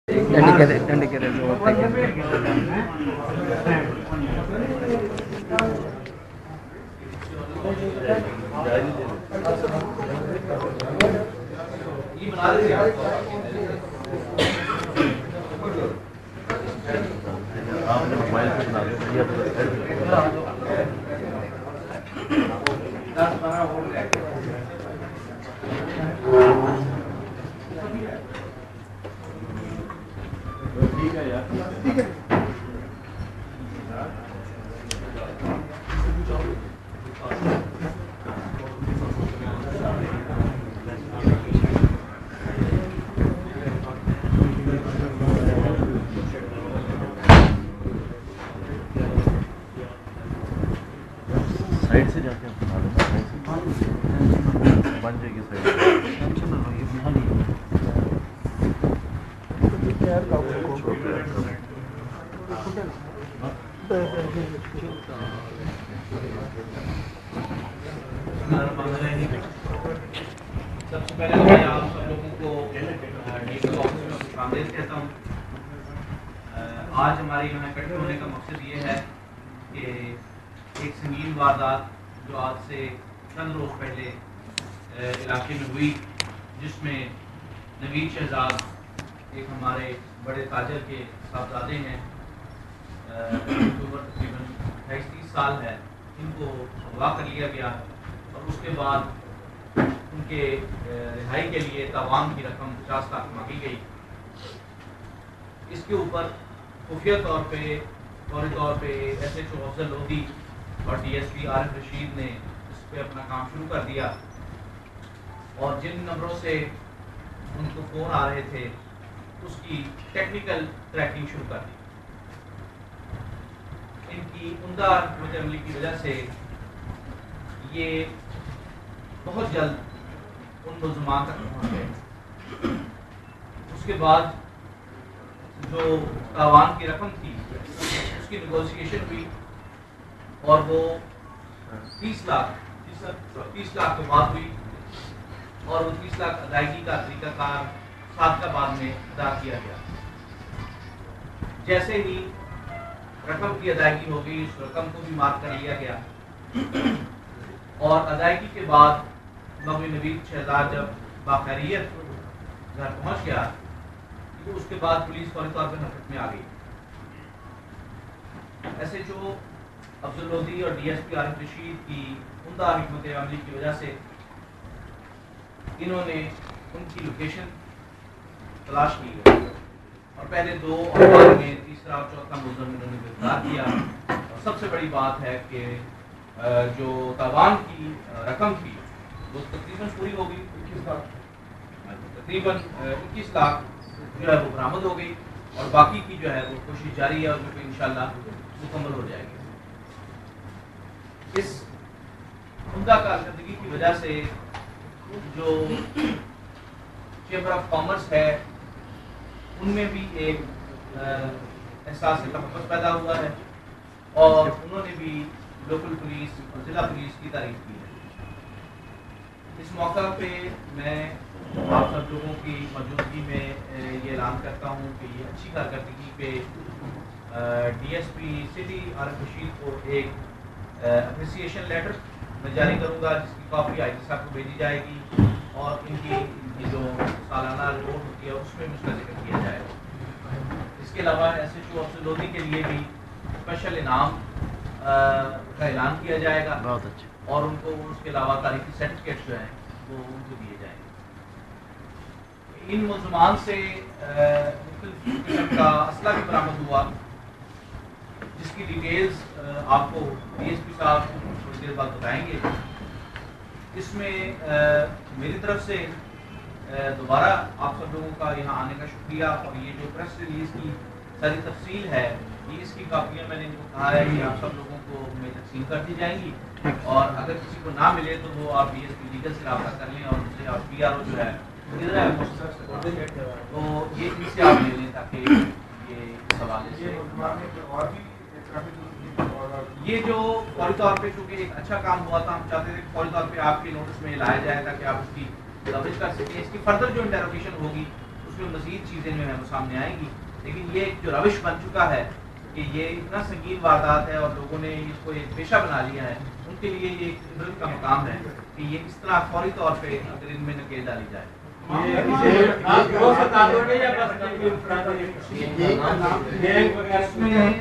ڈنڈی کے سائڈ سے جا کے بن جائے گی سب سے پہلے میں آپ سب لوگوں کو کہتا ہوں. آج ہمارے یہاں اکٹھے ہونے کا مقصد یہ ہے کہ ایک سنگین واردات جو آج سے چند روز پہلے علاقے میں ہوئی، جس میں نوید شہزاد ایک ہمارے بڑے تاجر کے صاحبزادے ہیں، عمر تقریباً 28-30 سال ہے، ان کو اغوا کر لیا گیا اور اس کے بعد ان کے رہائی کے لیے تاوان کی رقم 50 لاکھ مانگی گئی. اس کے اوپر خفیہ فوری طور پہ ایس ایچ او افضل لودھی اور ڈی ایس پی عارف رشید نے اس پہ اپنا کام شروع کر دیا، اور جن نمبروں سے ان کو فون آ رہے تھے اس کی ٹیکنیکل ٹریکنگ شروع کر دی. ان کی عمدہ حکمت عملی کی وجہ سے یہ بہت جلد ان ملزمان تک پہنچ گئے. اس کے بعد جو تاوان کی رقم تھی اس کی نیگوسیشن ہوئی اور وہ 30 لاکھ کے بعد ہوئی، اور وہ 30 لاکھ ادائیگی کا طریقہ کار صادقہ میں ادا کیا گیا. جیسے ہی رقم کی ادائیگی ہو گئی، اس رقم کو بھی مارک کر لیا گیا، اور ادائیگی کے بعد مولوی نوید شہزاد جب باخیریت گھر پہنچ گیا تو اس کے بعد پولیس فوری طور پر حرکت میں آ گئی. ایس ایچ او افضل لودھی اور ڈی ایس پی عارف رشید کی عمدہ حکمت عملی کی وجہ سے انہوں نے ان کی لوکیشن تلاش کی اور پہلے 2 اور بعد میں تیسرا اور چوتھا ملزم انہوں نے گرفتار کیا. اور سب سے بڑی بات ہے کہ جو تاوان کی رقم تھی وہ تقریباً پوری ہو گئی، تقریباً 21 لاکھ جو ہے وہ برآمد ہو گئی، اور باقی کی جو ہے وہ کوشش جاری ہے اور جو کہ انشاءاللہ مکمل ہو جائے گی. اس عمدہ کارکردگی کی وجہ سے جو چیمبر آف کامرس ہے ان میں بھی ایک احساس تحفظ پیدا ہوا ہے، اور انہوں نے بھی لوکل پولیس اور ضلع پولیس کی تعریف کی ہے. اس موقع پہ میں آپ سب لوگوں کی موجودگی میں یہ اعلان کرتا ہوں کہ یہ اچھی کارکردگی پہ ڈی ایس پی سٹی عارف رشید کو ایک اپریسیشن لیٹر میں جاری کروں گا، جس کی کاپی آئی جی صاحب کو بھیجی جائے گی، اور ان کی جو سالانہ رپورٹ ہوتی ہے اس میں اس کا ذکر کیا جائے گا. اس کے علاوہ ایس ایچ او افضل لودھی کے لیے بھی اسپیشل انعام کا اعلان کیا جائے گا، بہت اچھا، اور ان کو اس کے علاوہ تاریخی سرٹیفکیٹ جو ہیں وہ ان کو دیے جائیں گے. ان ملزمان سے مختلف قسم کا اسلحہ بھی برآمد ہوا، جس کی ڈیٹیلز آپ کو ڈی ایس پی صاحب تھوڑی دیر بعد بتائیں گے. اس میں میری طرف سے دوبارہ آپ سب لوگوں کا یہاں آنے کا شکریہ، اور یہ جو پریس ریلیز کی ساری تفصیل ہے یہ اس کی کاپیاں میں نے ان کو کہا ہے کہ آپ سب لوگوں کو میں تقسیم کر دی جائیں گی، اور اگر کسی کو نہ ملے تو وہ آپ ڈی ایس پی لیگل سے رابطہ کر لیں، اور ان سے آپ پی آر او جو ہے ادھر ہے تو یہ ان سے آپ لے لیں تاکہ یہ اس حوالے سے یہ جو فوری طور پہ چونکہ ایک اچھا کام ہوا تھا، ہم چاہتے تھے کہ فوری طور پہ آپ کے نوٹس میں لایا جائے تاکہ آپ اس کی کوریج کر سکیں. اس کی فردر جو انٹروگیشن ہوگی اس اس میں مزید چیزیں جو ہیں وہ سامنے آئیں گی. لیکن یہ ایک جو روش بن چکا ہے کہ یہ اتنا سنگین واردات ہے اور لوگوں نے اس کو ایک پیشہ بنا لیا ہے, ان کے لیے یہ ایک عبرت کا مقام ہے کہ یہ اس طرح فوری طور پہ اگر ان میں نکیل ڈالی جائے. اس میں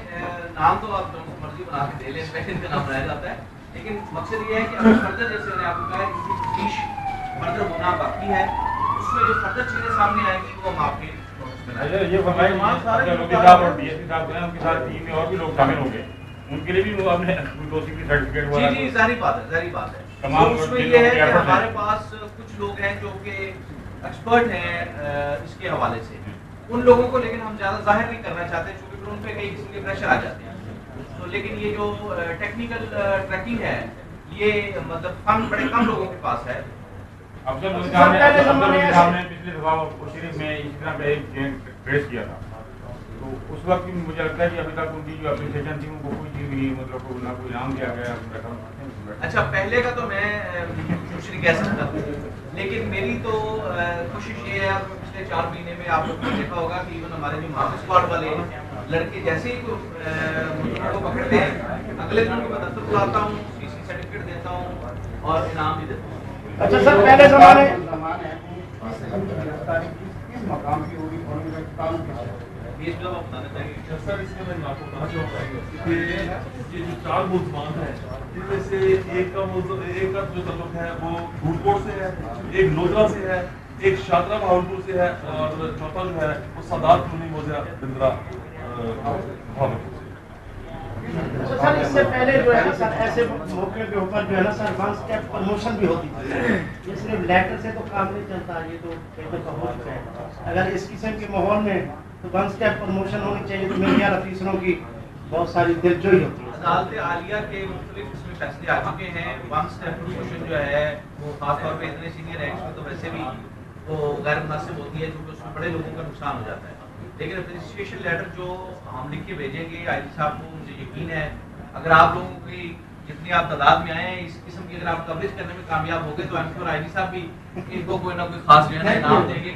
نام تو آپ جو مرضی بنا کے دے لیں, اس میں ان کا نام بنایا جاتا ہے, لیکن مقصد یہ ہے کہ اب فردر, جیسے میں نے آپ کو کہا, ان کی تفتیش فردر ہونا باقی ہے. اس میں جو فردر چیزیں سامنے آئیں گی وہ ہم آپ کے نوٹس میں لائیں گے. یہ فرمائیں صاحب اور ڈی ایس پی صاحب ہیں, ان کے ساتھ ٹیم میں اور بھی لوگ شامل ہوں گے, ان کے لیے بھی وہ اپنے سرٹیفکیٹ جی جی ظاہری بات ہے, ظاہری بات ہے. اس میں یہ ہے کہ ہمارے پاس کچھ لوگ ہیں جو کہ ایکسپرٹ ہیں اس کے حوالے سے, ان لوگوں کو لیکن ہم زیادہ ظاہر نہیں کرنا چاہتے چونکہ پھر ان پہ کئی قسم کے پریشر آ جاتے ہیں. تو لیکن یہ جو ٹیکنیکل ٹریکنگ ہے یہ مطلب فن بڑے کم لوگوں کے پاس ہے. افضل صاحب نے پچھلے دفعہ شریف میں اسی طرح کا ایک ٹریس کیا تھا, تو اس وقت بھی مجھے لگتا ہے کہ ابھی تک ان کی جو اپلیکیشن تھی ان کو کوئی چیز نہیں, مطلب نہ کوئی انعام دیا گیا. اچھا پہلے کا تو میں کچھ نہیں کہہ سکتا, لیکن میری تو کوشش یہ ہے, پچھلے 4 مہینے میں آپ لوگوں نے دیکھا ہوگا کہ ایون ہمارے جو محافظ اسکواڈ والے لڑکے جیسے ہی کو پکڑتے ہیں اگلے دن کو میں دفتر بلاتا ہوں, سی سی سرٹیفکیٹ دیتا ہوں اور انعام بھی دیتا ہوں. اچھا سر, پہلے زمانے سر اس میں آپ کو کہنا چاہوں گا کہ یہ جو 4 ملزمان ہیں ان میں سے ایک کا جو تعلق ہے وہ دھولپور سے ہے, ایک نوجرا سے ہے, ایک شادرہ بہاولپور سے ہے, اور چوتھا جو ہے وہ سادات کلونی موزہ بندرا بہاولپور سے. سر اس سے پہلے جو ہے نا سر ایسے موقع کے اوپر جو ہے نا سر ون اسٹیپ پروموشن بھی ہوتی تھی. یہ صرف لیٹر سے تو کام نہیں چلتا, یہ تو کئی دفعہ ہو چکا ہے. اگر اس قسم کے ماحول میں تو ون اسٹیپ پروموشن ہونی چاہیے, تو میڈیا افیسروں کی بہت ساری دلجوئی ہوتی ہے. عدالت عالیہ کے مختلف قسم کے فیصلے آ چکے ہیں. ون اسٹیپ پروموشن جو ہے وہ خاص طور پہ اتنے سینئر رینکس میں تو ویسے بھی وہ غیر مناسب ہوتی ہے کیونکہ اس میں بڑے لوگوں کا نقصان ہو جاتا ہے. لیکن اپریسیشن لیٹر جو ہم لکھ کے بھیجیں گے آئی جی صاحب کو, مجھے یقین ہے اگر آپ لوگوں کی جتنی آپ تعداد میں آئے ہیں اس قسم کی اگر آپ کوریج کرنے میں کامیاب ہو گئے تو ایم شیور آئی جی صاحب بھی ان کو کوئی نہ کوئی خاص جو ہے نا انعام دیں گے.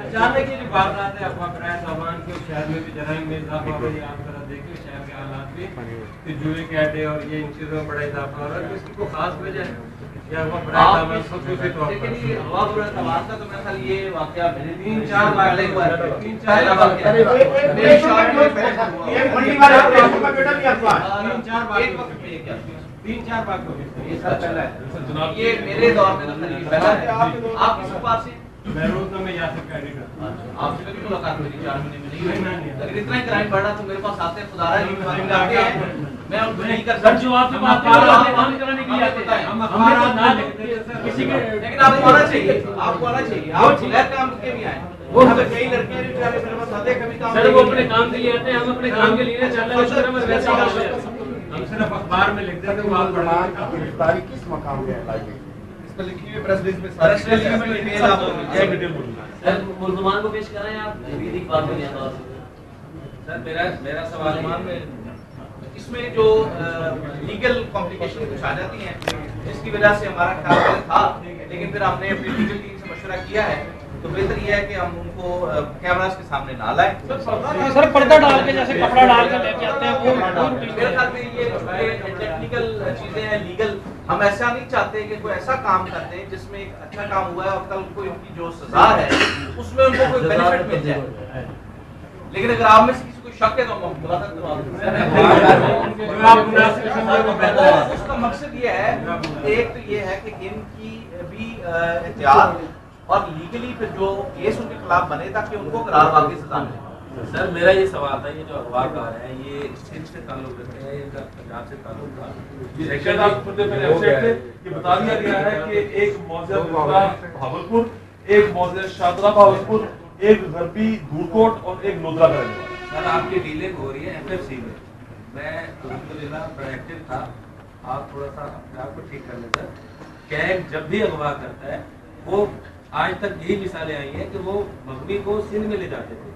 اچانک یہ واردات ہے افواہ برائے سامان کے شہر میں بھی جرائم میں اضافہ ہو رہا ہے. آپ ذرا دیکھیں شہر کے حالات بھی کہ جوئے کہتے اور یہ ان چیزوں میں بڑا اضافہ ہو رہا ہے, تو اس کی کوئی خاص وجہ ہے یا افواہ برائے سامان خصوصی طور پر؟ لیکن افواہ برائے سامان کا تو میرا خیال یہ واقعہ 3-4 بار ہوا ہے. 3-4 واقعہ ایک شارٹ میں پہلے ایک منڈی والے کا بیٹا بھی افواہ 3-4 ایک وقت میں کیا 3-4 بار کو یہ سب پہلا ہے. یہ میرے دور میں تو خلیل پہلا ہے. آپ کس بات سے بیروت میں یاسر قیدی کا آپ سے بھی ملاقات میری 4 مہینے میں نہیں ہوئی, لیکن اتنا ہی کرائم بڑھ رہا تو میرے پاس آتے ہیں خدا رہا میں ان کو نہیں کر سکتا. جو آپ سے بات کام کرانے کے لیے آتے ہیں ہم اخبارات نہ لکھتے کسی کے, لیکن آپ کو آنا چاہیے, آپ کو آنا چاہیے, آپ غیر کام کے بھی آئیں. وہ ہمیں کئی لڑکیاں بھی میرے پاس آتے ہیں کبھی کام سر وہ اپنے کام کے لیے آتے ہیں, ہم اپنے کام کے لیے چل رہے ہیں ویسا ہم صرف اخبار میں لکھتے ہیں. وہ آپ گرفتاری کس مقام پہ لائی گئی؟ لکھی ہوئی پریس ریلیز میں سر ملزمان کو پیش کریں آپ ایک بات میں نہیں آتا. سر میرا سوال ہے اس میں جو لیگل کمپلیکیشن کچھ آ جاتی ہیں جس کی وجہ سے ہمارا خیال تھا, لیکن پھر ہم نے اپنی لیگل ٹیم سے مشورہ کیا ہے تو بہتر یہ ہے کہ ہم ان کو کیمراز کے سامنے نہ لائیں. سر پردہ ڈال کے جیسے کپڑا ڈال کر لے کے آتے ہیں وہ میرے خیال میں یہ ٹیکنیکل چیزیں ہیں لیگل, ہم ایسا نہیں چاہتے کہ کوئی ایسا کام کرتے ہیں جس میں ایک اچھا کام ہوا ہے اور کل کو ان کی جو سزا ہے اس میں ان کو کوئی بینیفٹ مل جائے. لیکن اگر آپ میں سے کسی کو شک ہے تو ہم ملاقات کروا دیں. اس کا مقصد یہ ہے, ایک تو یہ ہے کہ ان کی بھی احتیاط اور لیگلی پھر جو کیس ان کے خلاف بنے تاکہ ان کو قرار واقعی سزا ملے. سر میرا یہ سوال تھا, یہ جو اخبار کار ہیں یہ سندھ سے تعلق رکھتے ہیں یا پنجاب سے تعلق تھا؟ سیکشن آپ پڑھتے پہلے ویب سائٹ پہ یہ بتا دیا گیا ہے کہ ایک موضع بہاولپور, ایک موضع شادرہ بہاولپور, ایک غربی دھولکوٹ اور ایک نودرا کا رہنے والا. سر آپ کی ڈیلنگ ہو رہی ہے ایف ایف سی میں الحمدللہ بڑا ایکٹیو تھا, آپ تھوڑا سا اپنے آپ کو ٹھیک کر لیں سر. کیگ جب بھی اغوا کرتا ہے وہ آج تک یہی مثالیں آئی ہیں کہ وہ مغوی کو سندھ میں لے جاتے تھے.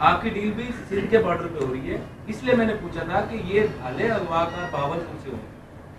آپ کی ڈیل بھی سندھ کے بارڈر پہ ہو رہی ہے, اس لیے میں نے پوچھا تھا کہ یہ بھلے اغوا کا بہاولپور سے ہو